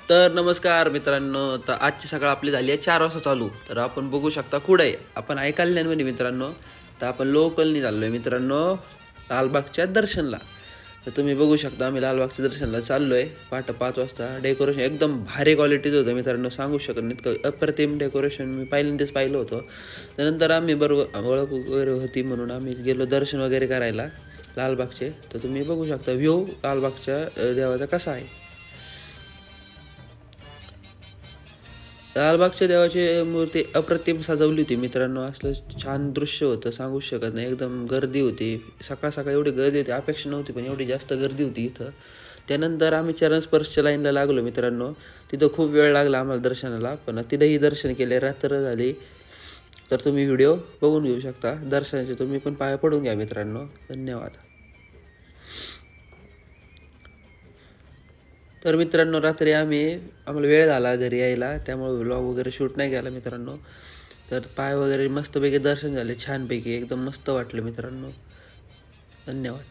तर नमस्कार मित्रांनो. तर आजची सकाळ आपली झाली आहे 4 वाजता चालू. तर आपण बघू शकता कुठे आहे आपण कल्याणमध्ये मित्रांनो. तर आपण लोकलनी चाललो आहे मित्रांनो लालबागच्या दर्शनला. तर तुम्ही बघू शकता आम्ही लालबागच्या दर्शनला चाललो आहे पहाटे 5 वाजता. डेकोरेशन एकदम भारी क्वालिटीचं होतं मित्रांनो, सांगू शकत नाही, इतकं अप्रतिम डेकोरेशन मी पहिल्यांदाच पाहिलं होतं. त्यानंतर आम्ही बरोबर ओळख वगैरे होती म्हणून आम्ही गेलो दर्शन वगैरे करायला लालबागचे. तर तुम्ही बघू शकता व्ह्यू लालबागच्या देवाचा कसा आहे. लालबागच्या देवाची मूर्ती अप्रतिम सजवली होती मित्रांनो. असलं छान दृश्य होतं, सांगू शकत नाही. एकदम गर्दी होती, सकाळ सकाळ एवढी गर्दी होती, अपेक्षा नव्हती पण एवढी जास्त गर्दी होती इथं. त्यानंतर आम्ही चरणस्पर्शच्या लाईनला लागलो मित्रांनो. तिथं खूप वेळ लागला आम्हाला दर्शनाला, पण तिथंही दर्शन केले, रात्र झाली. तर तुम्ही व्हिडिओ बघून घेऊ शकता दर्शनाचे. तुम्ही पण पाया पडून घ्या मित्रांनो. धन्यवाद. तर मित्रांनो रात्री आम्हाला वेळ झाला घरी यायला, त्यामुळे व्लॉग वगैरे शूट नाही केला मित्रांनो. तर पाय वगैरे मस्तपैकी दर्शन झाले छानपैकी, एकदम मस्त वाटलं मित्रांनो. धन्यवाद.